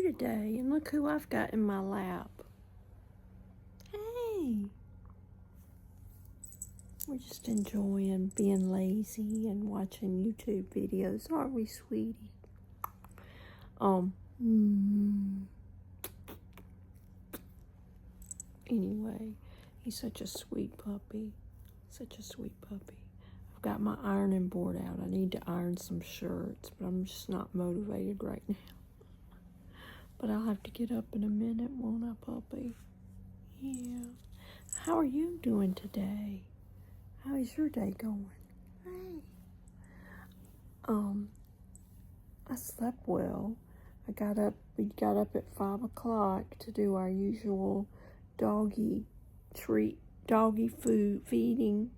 today? And look who I've got in my lap. Hey. We're just enjoying being lazy and watching YouTube videos, aren't we, sweetie? Anyway, he's such a sweet puppy. Such a sweet puppy. I've got my ironing board out. I need to iron some shirts, but I'm just not motivated right now. But I'll have to get up in a minute, won't I, puppy? Yeah. How are you doing today? How is your day going? Hey. I slept well. We got up at 5 o'clock to do our usual doggy food feeding.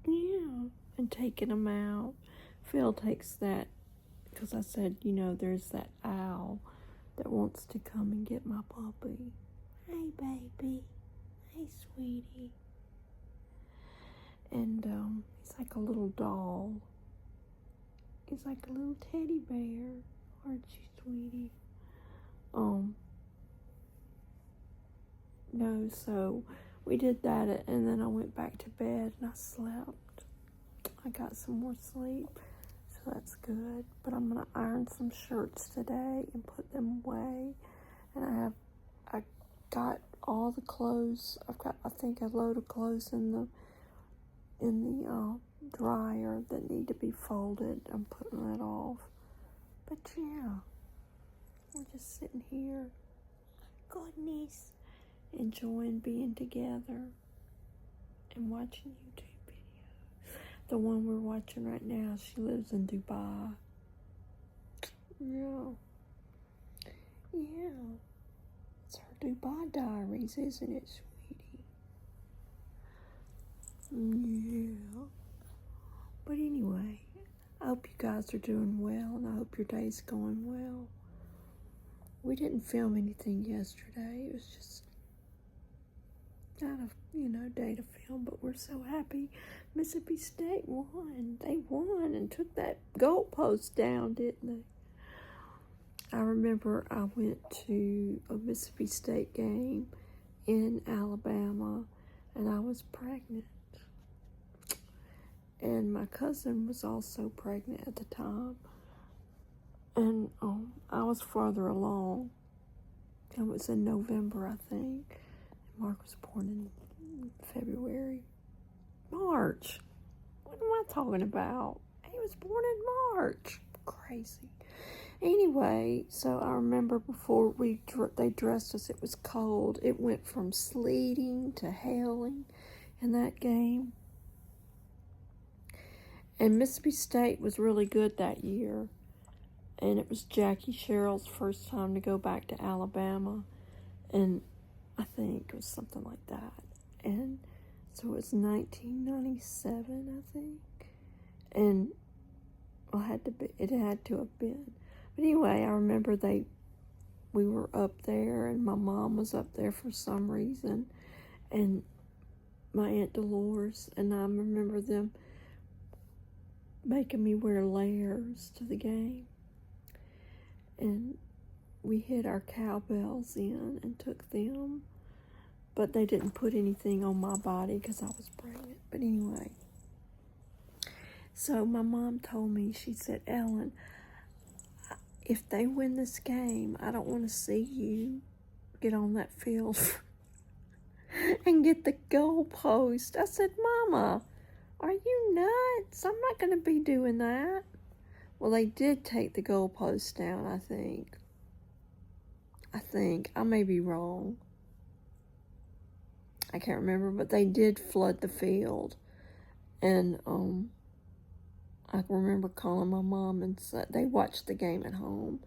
Yeah, and taking them out. Phil takes that because I said, there's that owl that wants to come and get my puppy. Hey, baby. Hey, sweetie. And he's like a little doll. He's like a little teddy bear. Aren't you, sweetie? No, so we did that, and then I went back to bed and I slept. I got some more sleep, so that's good. But I'm gonna iron some shirts today and put them away. And I got all the clothes. I think a load of clothes in the dryer that need to be folded. I'm putting that off. But yeah, we're just sitting here. Goodness. Enjoying being together and watching YouTube videos. The one we're watching right now, she lives in Dubai. Yeah. It's her Dubai diaries, isn't it, sweetie? Yeah. But anyway, I hope you guys are doing well, and I hope your day's going well. We didn't film anything yesterday. It was just not a day to film, but we're so happy Mississippi State won. They won and took that goalpost down, didn't they? I remember I went to a Mississippi State game in Alabama, and I was pregnant. And my cousin was also pregnant at the time. And I was farther along. It was in November, I think. Mark was born in February. March. What am I talking about? He was born in March. Crazy. Anyway, so I remember before they dressed us, it was cold. It went from sleeting to hailing in that game. And Mississippi State was really good that year. And it was Jackie Sherrill's first time to go back to Alabama. And I think it was something like that. And so it was 1997, I think. And it had to have been. But anyway, I remember we were up there, and my mom was up there for some reason, and my Aunt Dolores, and I remember them making me wear layers to the game. And we hid our cowbells in and took them, but they didn't put anything on my body because I was pregnant. But anyway, so my mom told me, she said, Ellen, if they win this game, I don't want to see you get on that field and get the goalpost. I said, Mama, are you nuts? I'm not going to be doing that. Well, they did take the goalpost down, I think. I may be wrong. I can't remember, but they did flood the field. And I remember calling my mom and said, they watched the game at home.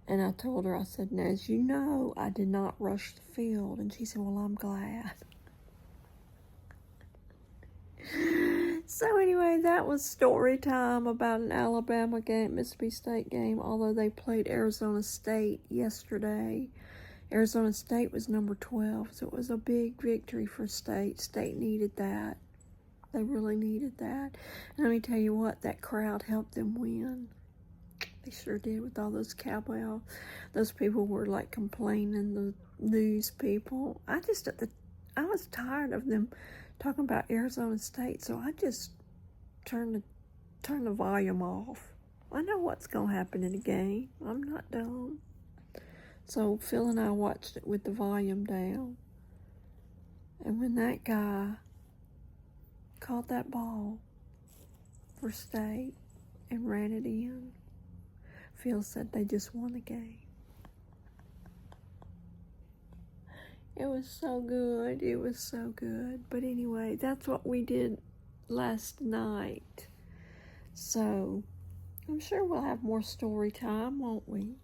And I told her, I said, now, as you know, I did not rush the field. And she said, well, I'm glad. So anyway, that was story time about an Alabama game, Mississippi State game, although they played Arizona State yesterday. Arizona State was number 12, so it was a big victory for State. State needed that. They really needed that. And let me tell you what, that crowd helped them win. They sure did with all those cowbell. Those people were like complaining, the news people. I was tired of them talking about Arizona State, so I just turned the volume off. I know what's gonna happen in the game. I'm not dumb. So Phil and I watched it with the volume down. And when that guy caught that ball for State and ran it in, Phil said they just won the game. It was so good. It was so good. But anyway, that's what we did last night. So I'm sure we'll have more story time, won't we?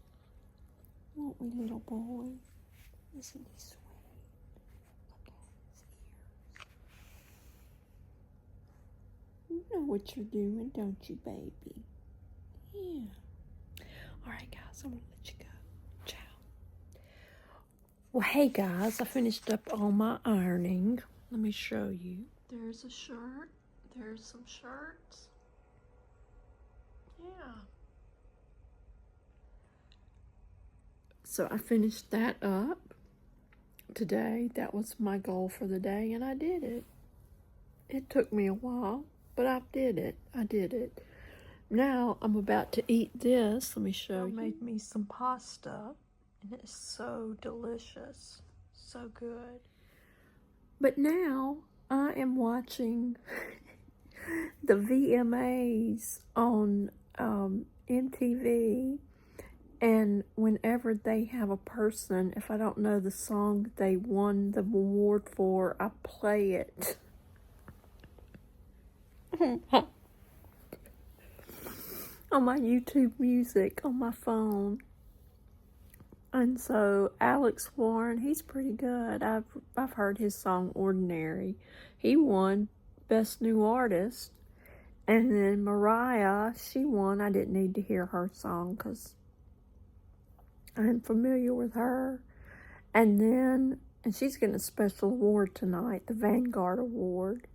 Won't we, little boy? Isn't he sweet? Look at his ears. You know what you're doing, don't you, baby? Yeah. All right, guys, I'm going to let you go. Ciao. Well, hey, guys, I finished up all my ironing. Let me show you. There's a shirt. There's some shirts. Yeah. So I finished that up today. That was my goal for the day, and I did it. It took me a while, but I did it. I did it. Now I'm about to eat this. Let me show you. I made me some pasta, and it's so delicious. So good. But now I am watching the VMAs on MTV, and whenever they have a person, if I don't know the song they won the award for, I play it. On my YouTube music on my phone. And so Alex Warren, he's pretty good. I've heard his song Ordinary. He won Best New Artist. And then Mariah, she won. I didn't need to hear her song because I'm familiar with her. And she's getting a special award tonight, the Vanguard Award.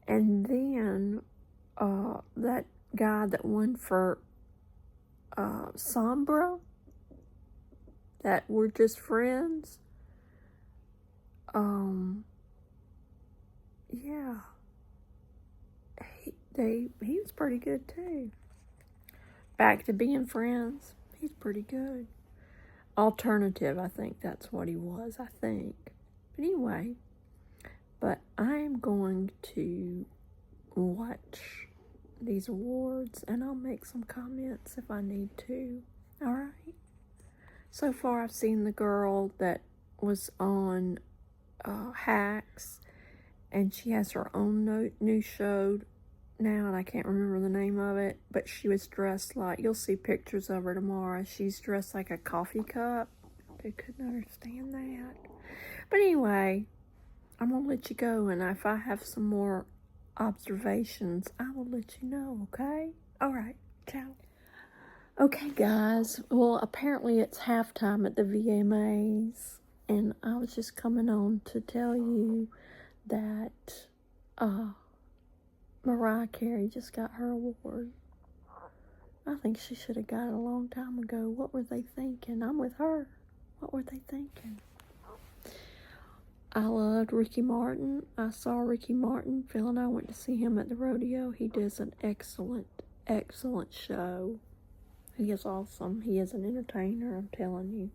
And then that guy that won for Sombra, that We're Just Friends. Yeah. He was pretty good too. Back to Being Friends. He's pretty good. Alternative, I think that's what he was, I think. But anyway, I'm going to watch these awards, and I'll make some comments if I need to. All right. So far, I've seen the girl that was on Hacks, and she has her own new show now, and I can't remember the name of it, but she was dressed like, you'll see pictures of her tomorrow. She's dressed like a coffee cup. They couldn't understand that. But anyway, I'm going to let you go, and if I have some more observations, I will let you know, okay? All right, ciao. Okay, guys, well, apparently it's halftime at the VMAs, and I was just coming on to tell you that Mariah Carey just got her award. I think she should have got it a long time ago. What were they thinking? I'm with her. What were they thinking? I loved Ricky Martin. I saw Ricky Martin. Phil and I went to see him at the rodeo. He does an excellent, excellent show. He is awesome. He is an entertainer, I'm telling you.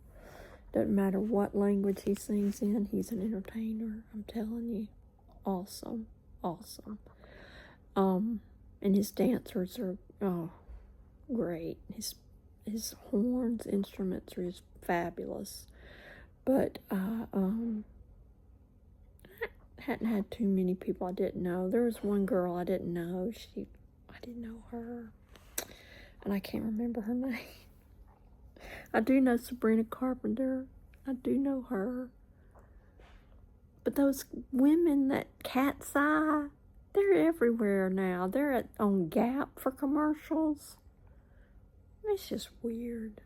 Doesn't matter what language he sings in, he's an entertainer, I'm telling you. Awesome. Awesome. And his dancers are great. His horns, instruments are just fabulous. But I hadn't had too many people I didn't know. There was one girl I didn't know. I didn't know her. And I can't remember her name. I do know Sabrina Carpenter. I do know her. But those women that Cat's Eye, they're everywhere now. They're on Gap for commercials. It's just weird.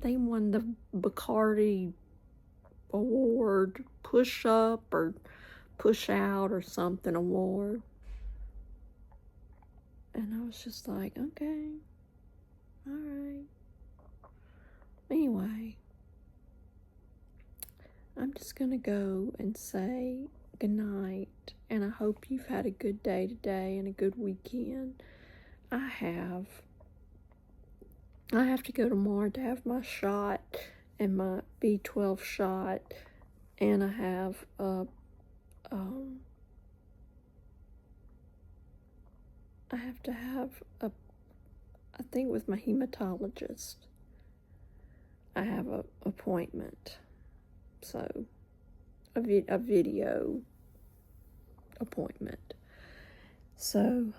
They won the Bacardi Award, Push Up or Push Out or something award. And I was just like, okay. Alright. Anyway, I'm just gonna go and say goodnight, and I hope you've had a good day today and a good weekend. I have. I have to go tomorrow to have my shot and my B12 shot, and I have I have to have I think with my hematologist. I have a appointment, so a video appointment. So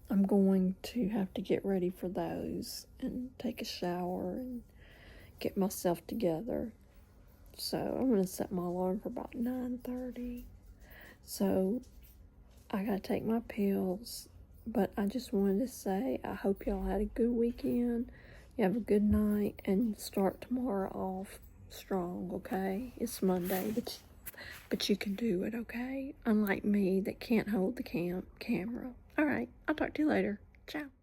I'm going to have to get ready for those and take a shower and get myself together. So I'm going to set my alarm for about 9:30. So I got to take my pills, but I just wanted to say I hope y'all had a good weekend. You have a good night and start tomorrow off strong, okay? It's Monday, but you can do it, okay? Unlike me that can't hold the camera. All right, I'll talk to you later. Ciao.